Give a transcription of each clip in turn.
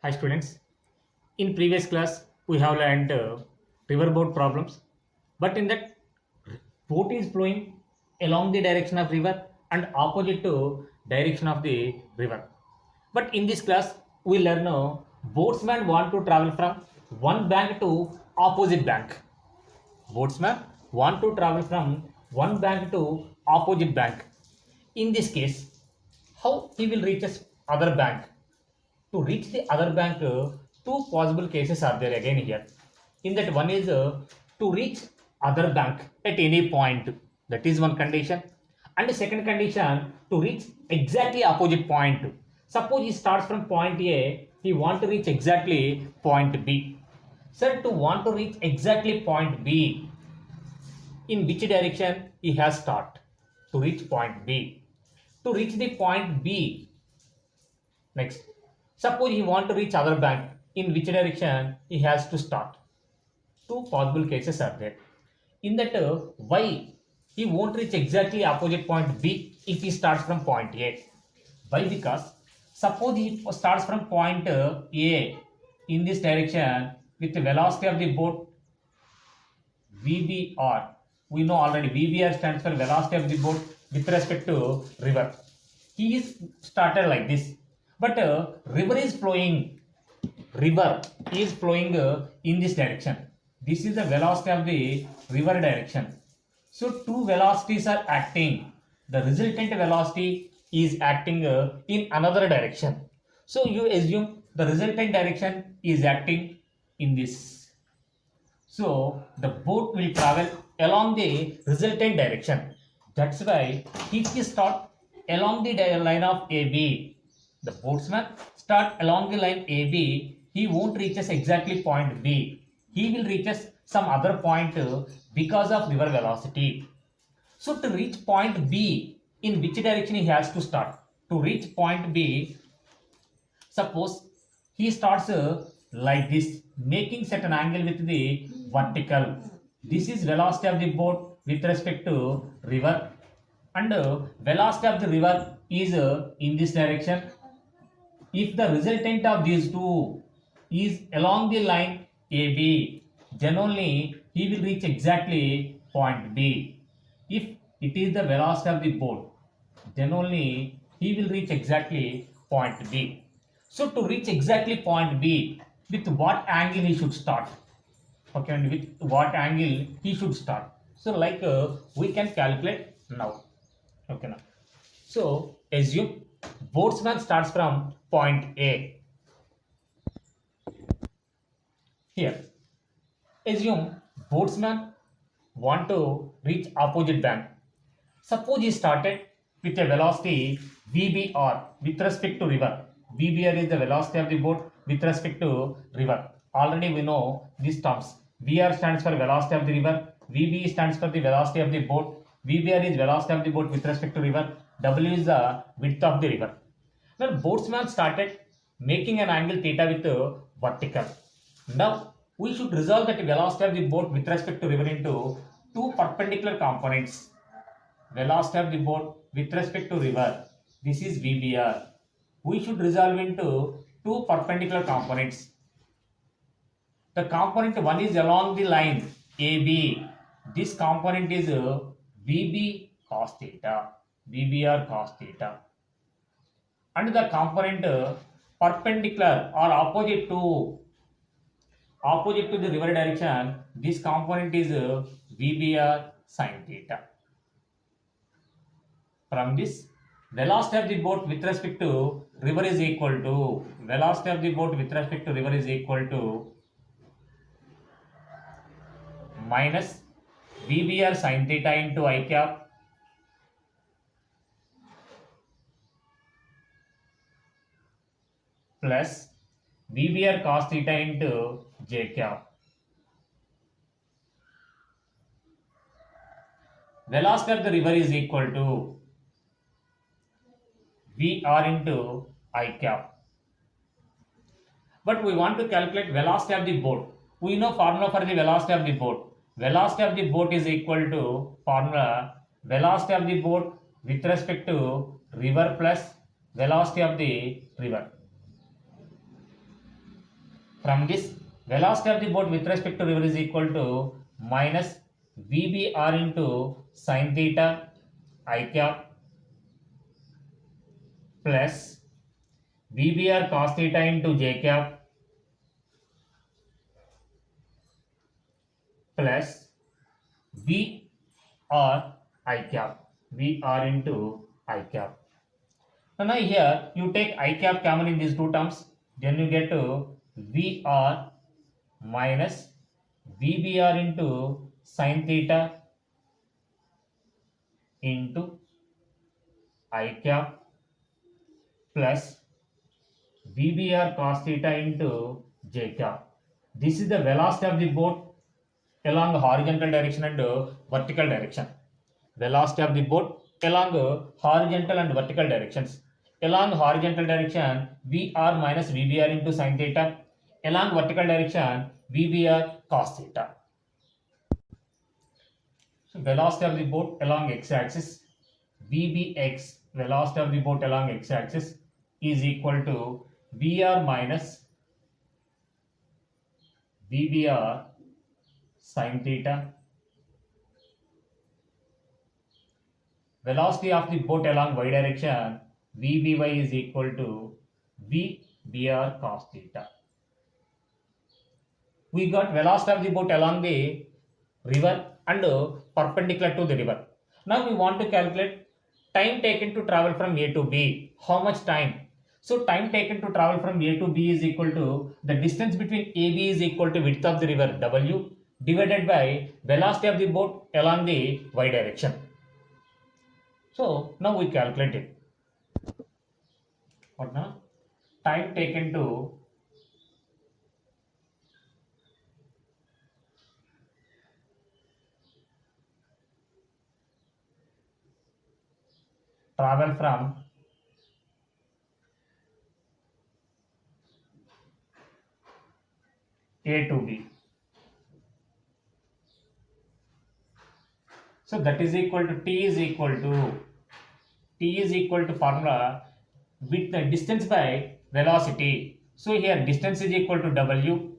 Hi students. In previous class, we have learned riverboat problems. But in that, boat is flowing along the direction of river and opposite to direction of the river. But in this class, we learn boatsmen want to travel from one bank to opposite bank. Boatsmen want to travel from one bank to opposite bank. In this case, how he will reach us other bank? To reach the other bank, two possible cases are there again here. In that, one is to reach other bank at any point. That is one condition. And the second condition, to reach exactly opposite point. Suppose he starts from point A, he want to reach exactly point B. Sir, to want to reach exactly point B, in which direction he has start to reach point B? To reach the point B, next, suppose he want to reach other bank, in which direction he has to start? Two possible cases are there. In that, why he won't reach exactly opposite point B if he starts from point A? Why? Because suppose he starts from point A in this direction with the velocity of the boat VBR. We know already VBR stands for velocity of the boat with respect to river. He is started like this, but river is flowing. River is flowing in this direction. This is the velocity of the river direction. So two velocities are acting. The resultant velocity is acting in another direction. So you assume the resultant direction is acting in this. So the boat will travel along the resultant direction. That's why if you start along the line of AB, the boatsman start along the line AB, he won't reach us exactly point B. He will reach us some other point because of river velocity. So to reach point B, in which direction he has to start? To reach point B, suppose he starts like this, making certain angle with the vertical. This is velocity of the boat with respect to river, and velocity of the river is in this direction. If the resultant of these two is along the line AB, then only he will reach exactly point B. If it is the velocity of the boat, then only he will reach exactly point B. So to reach exactly point B, with what angle he should start? Okay, and with what angle he should start? So like we can calculate now. Okay, now. So assume boatsman starts from point A. Here, assume boatsman want to reach opposite bank. Suppose he started with a velocity VBR with respect to river. VBR is the velocity of the boat with respect to river. Already we know these terms. VR stands for velocity of the river. VB stands for the velocity of the boat. VBR is velocity of the boat with respect to river. W is the width of the river. Now boatsman started making an angle theta with vertical. Now we should resolve that velocity of the boat with respect to river into two perpendicular components. Velocity of the boat with respect to river. This is VBR. We should resolve into two perpendicular components. The component one is along the line AB. This component is VB cos theta, VBR cos theta. And the component perpendicular or opposite to the river direction, this component is VBR sin theta. From this, velocity of the boat with respect to river is equal to velocity of the boat with respect to river is equal to minus VBR sin theta into I cap plus VBR cos theta into J cap. Velocity of the river is equal to VR into I cap. But we want to calculate velocity of the boat. We know formula for the velocity of the boat. Velocity of the boat is equal to formula velocity of the boat with respect to river plus velocity of the river. From this, velocity of the boat with respect to river is equal to minus VBR into sin theta I cap plus VBR cos theta into j cap plus VR I cap, VR into I cap. Now here you take I cap common in these two terms, then you get to VR minus VBR into sin theta into I cap plus VBR cos theta into j cap. This is the velocity of the boat along horizontal direction and vertical direction. Velocity of the boat along horizontal and vertical directions. Along horizontal direction, VR minus VBR into sin theta. Along vertical direction, VBR cos theta. So velocity of the boat along x-axis, VBX, velocity of the boat along x-axis is equal to VR minus VBR sin theta. Velocity of the boat along y direction, VBY is equal to VBR cos theta. We got velocity of the boat along the river and perpendicular to the river. Now we want to calculate time taken to travel from A to B. How much time? So time taken to travel from A to B is equal to the distance between AB is equal to width of the river W divided by velocity of the boat along the y direction. So now we calculate it. What now? Time taken to travel from A to B. So that is equal to T is equal to formula with the distance by velocity. So here distance is equal to W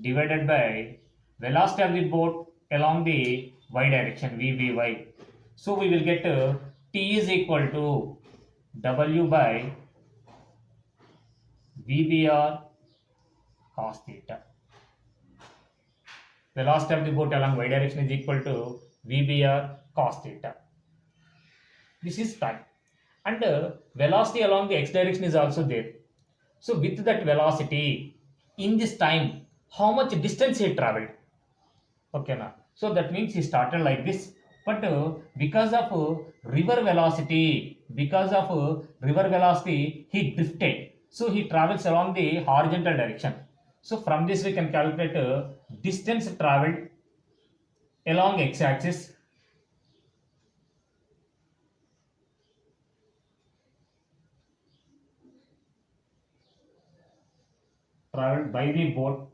divided by velocity of the boat along the y direction VBY. So we will get T is equal to W by VBR cos theta. Velocity of the boat along y direction is equal to VBR cos theta. This is time. And velocity along the x direction is also there. So with that velocity, in this time, how much distance he traveled? Okay, now. So that means he started like this. But because of river velocity, he drifted. So he travels along the horizontal direction. So from this we can calculate distance traveled along x-axis traveled by the boat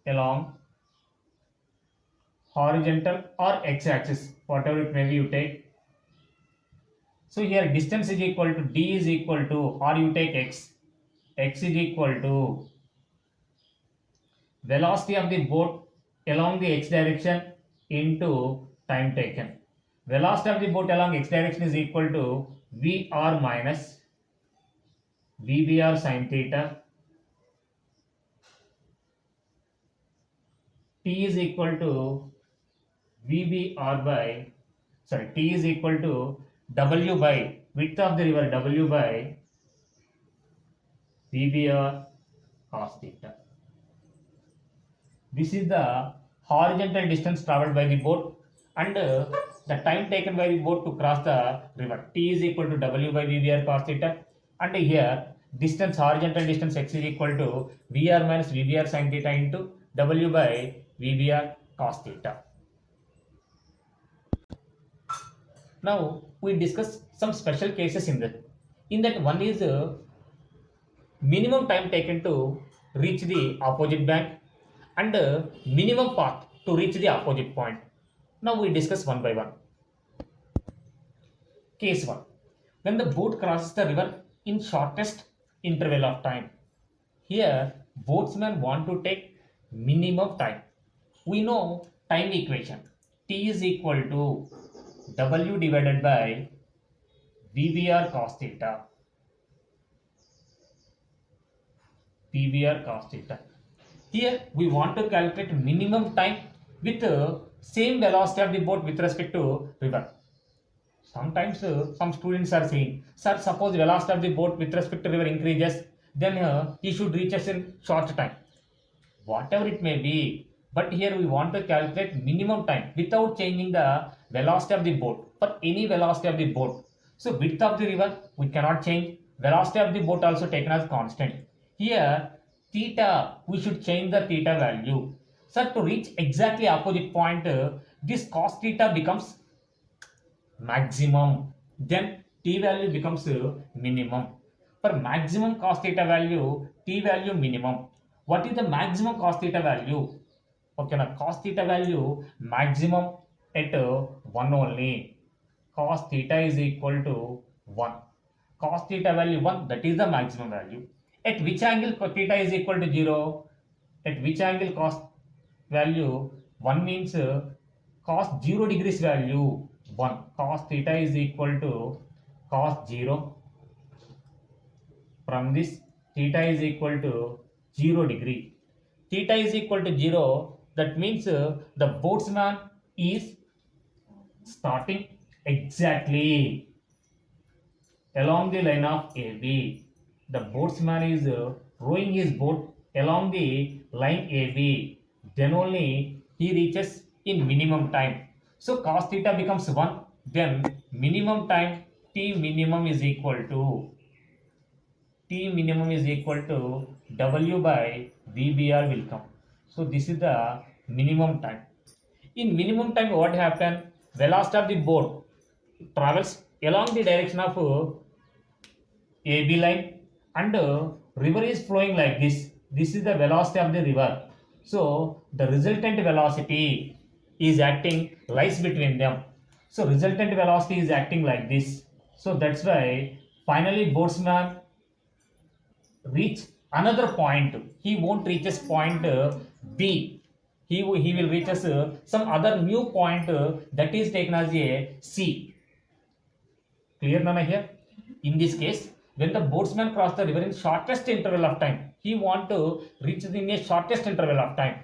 along horizontal or x-axis, whatever it may be you take. So here distance is equal to d is equal to, or you take x is equal to velocity of the boat along the x direction into time taken. Velocity of the boat along x direction is equal to VR minus VBR sin theta. T is equal to VBR by, T is equal to W by width of the river W by VBR cos theta. This is the horizontal distance traveled by the boat and the time taken by the boat to cross the river. T is equal to W by VBR cos theta, and here distance, horizontal distance x is equal to VR minus VBR sin theta into W by VBR cos theta. Now we discuss some special cases in that. In that, one is minimum time taken to reach the opposite bank and minimum path to reach the opposite point. Now we discuss one by one. Case 1. when the boat crosses the river in shortest interval of time. Here boatsmen want to take minimum time. We know time equation. T is equal to W divided by VBR cos theta. PBR cos theta. Here we want to calculate minimum time with same velocity of the boat with respect to river. Sometimes some students are saying, sir, suppose velocity of the boat with respect to river increases, then he should reach us in short time. Whatever it may be, but here we want to calculate minimum time without changing the velocity of the boat for any velocity of the boat. So width of the river we cannot change, velocity of the boat also taken as constant. Here theta, we should change the theta value. So to reach exactly opposite point, this cos theta becomes maximum, then t value becomes minimum. For maximum cos theta value, t value minimum. What is the maximum cos theta value? Okay, now cos theta value maximum at 1 only. Cos theta is equal to 1. Cos theta value 1, that is the maximum value. At which angle theta is equal to 0? At which angle cos value 1 means cos 0 degrees value 1. Cos theta is equal to cos 0. From this theta is equal to 0 degree. Theta is equal to 0. That means the boatsman is starting exactly along the line of AB. The boatsman is rowing his boat along the line AB. Then only he reaches in minimum time. So cos theta becomes 1. Then minimum time T minimum is equal to W by VBR will come. So this is the minimum time. In minimum time what happen? Velocity of the boat travels along the direction of AB line, and river is flowing like this. This is the velocity of the river. So the resultant velocity is acting lies between them. So resultant velocity is acting like this. So that's why finally boatsman reach another point. He won't reach this point B. He will reach us some other new point that is taken as a C. Clear, Nana, here? In this case, when the boatsman cross the river in shortest interval of time, he want to reach in a shortest interval of time.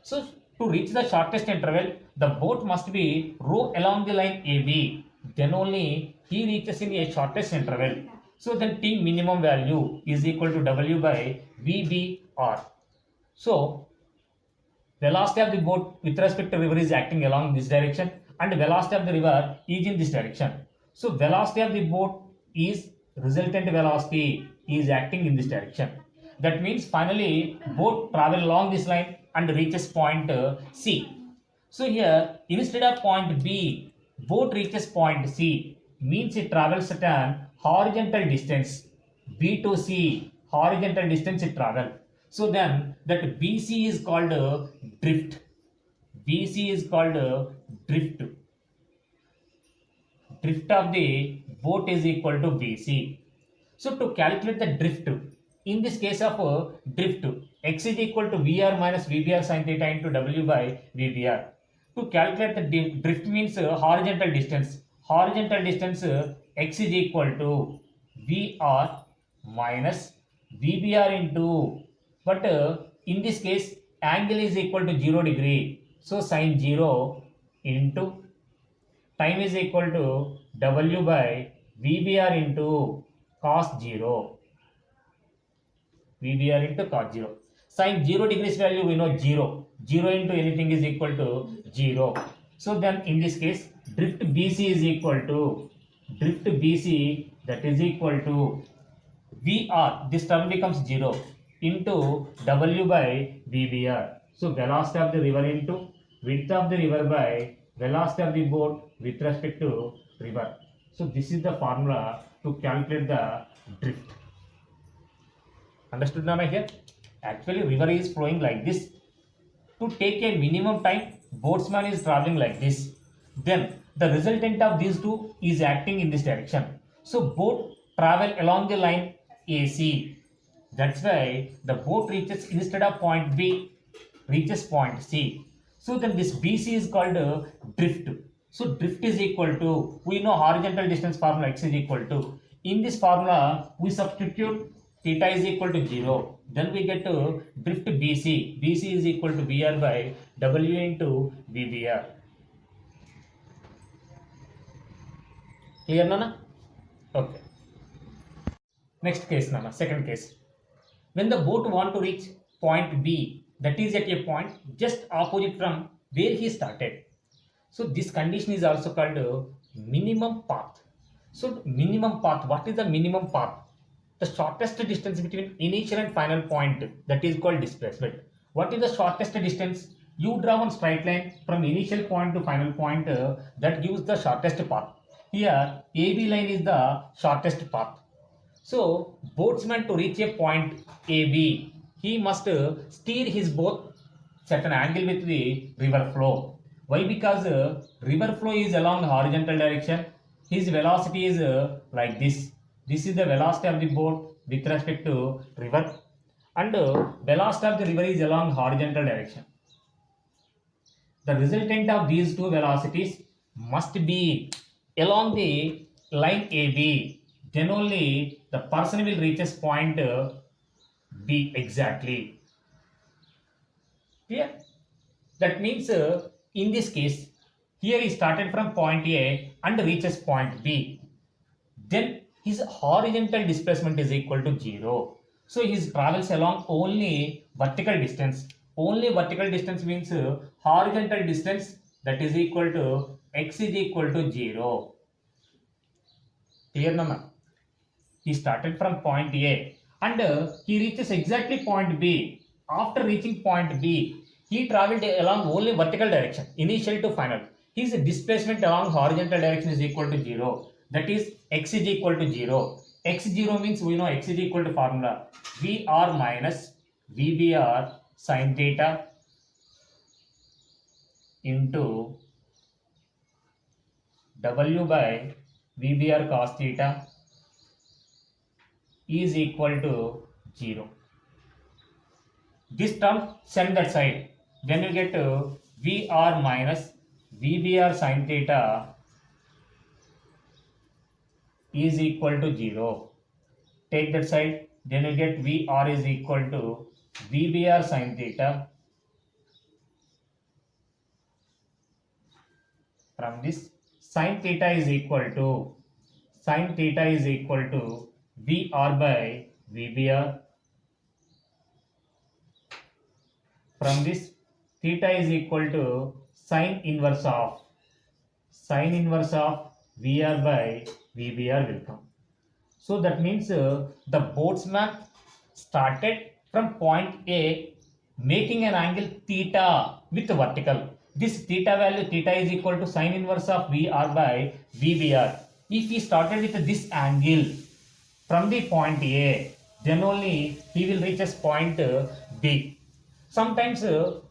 So to reach the shortest interval, the boat must be row along the line AB. Then only he reaches in a shortest interval. So then T minimum value is equal to W by VBR. So velocity of the boat with respect to river is acting along this direction, and velocity of the river is in this direction. So velocity of the boat is resultant velocity is acting in this direction. That means finally boat travel along this line and reaches point C. So here instead of point B, boat reaches point C, means it travels at an horizontal distance. B to C, horizontal distance it travel. So then that BC is called drift. BC is called drift. Drift of the boat is equal to BC. So to calculate the drift, in this case of drift, x is equal to VR minus VBR sin theta into W by VBR. To calculate the drift means horizontal distance. Horizontal distance x is equal to VR minus VBR into, but in this case angle is equal to 0 degree. So sin 0 into time is equal to W by VBR into cos 0. VBR into cos 0. Sin 0 degrees value we know 0. 0 into anything is equal to 0. So then in this case drift BC is equal to drift BC, that is equal to VR, this term becomes 0, into W by VBR. So velocity of the river into width of the river by velocity of the boat with respect to river. So this is the formula to calculate the drift. Understood, Nana, here? Actually river is flowing like this. To take a minimum time, boatsman is traveling like this. Then the resultant of these two is acting in this direction. So boat travel along the line AC. That's why the boat reaches, instead of point B, reaches point C. So then this BC is called drift. So drift is equal to, we know horizontal distance formula, x is equal to, in this formula we substitute theta is equal to 0. Then we get to drift BC. BC is equal to VR by W into VBR. Clear, Nana? Okay. Next case, Nana. Second case. When the boat want to reach point B, that is at a point just opposite from where he started. So this condition is also called minimum path. So minimum path, what is the minimum path? The shortest distance between initial and final point, that is called displacement. What is the shortest distance? You draw one straight line from initial point to final point, that gives the shortest path. Here AB line is the shortest path. So boatsman to reach a point AB, he must steer his boat certain angle with the river flow. Why? Because river flow is along horizontal direction. His velocity is like this. This is the velocity of the boat with respect to river, and velocity of the river is along horizontal direction. The resultant of these two velocities must be along the line AB. Then only the person will reach his point B exactly. Clear? That means in this case, here he started from point A and reaches point B. Then his horizontal displacement is equal to 0. So he travels along only vertical distance. Only vertical distance means horizontal distance, that is equal to x is equal to 0. Clear, Nana? He started from point A and he reaches exactly point B. After reaching point B, he traveled along only vertical direction, initial to final. His displacement along horizontal direction is equal to 0. That is x is equal to 0. x0 means we know x is equal to formula VR minus VBR sin theta into W by VBR cos theta is equal to 0. This term send that side. Then you get VR minus VBR sin theta is equal to 0. Take that side. Then you get VR is equal to VBR sin theta. From this, sin theta is equal to VR by VBR. From this, theta is equal to sine inverse of VR by VBR will come. So that means the boatsman started from point A making an angle theta with vertical. This theta value, theta is equal to sine inverse of VR by VBR. If he started with this angle from the point A, then only he will reach as point B. Sometimes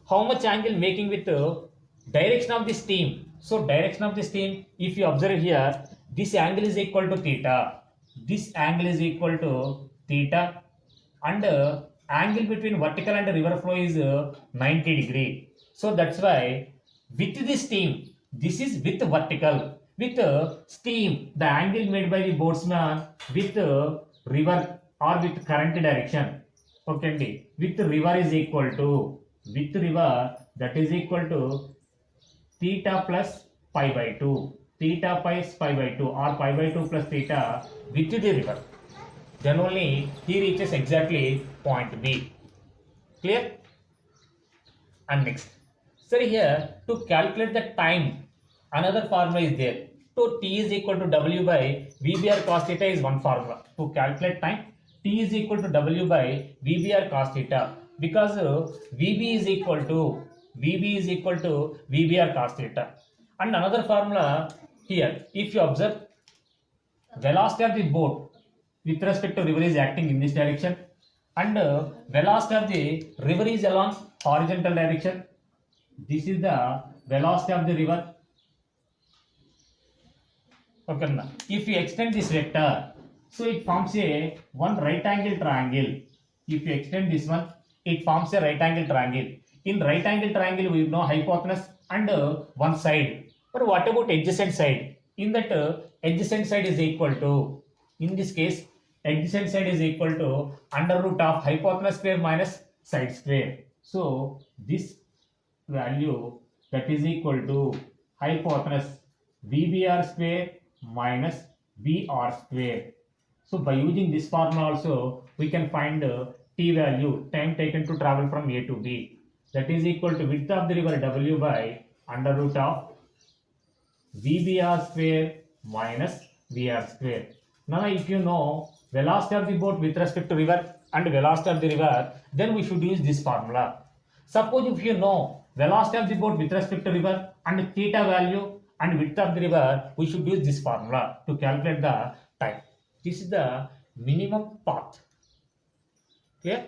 how much angle making with direction of the steam. So direction of the steam, if you observe here, this angle is equal to theta. This angle is equal to theta, and angle between vertical and river flow is 90 degree. So that's why with the steam, this is with vertical. With steam, the angle made by the boatsman with river or with current direction. Okay, with river is equal to, that is equal to theta plus pi by 2. Theta plus pi by 2 or pi by 2 plus theta with the river. Then only he reaches exactly point B. Clear? And next, sir, here to calculate the time, another formula is there. So T is equal to W by VBR cos theta is one formula. To calculate time, T is equal to W by VBR cos theta, because VB is equal to VBR cos theta. And another formula here, if you observe, velocity of the boat with respect to river is acting in this direction, and velocity of the river is along horizontal direction. This is the velocity of the river. Okay, now, if you extend this vector, so it forms a one right angle triangle. If you extend this one, it forms a right angle triangle. In right angle triangle, we know hypotenuse and one side. But what about adjacent side? In that adjacent side is equal to, in this case, adjacent side is equal to under root of hypotenuse square minus side square. So this value, that is equal to hypotenuse VBR square minus VR square. So by using this formula also, we can find T value, time taken to travel from A to B. That is equal to width of the river W by under root of VBR square minus VR square. Now if you know velocity of the boat with respect to river and velocity of the river, then we should use this formula. Suppose if you know velocity of the boat with respect to river and theta value and width of the river, we should use this formula to calculate the time. This is the minimum path. Clear?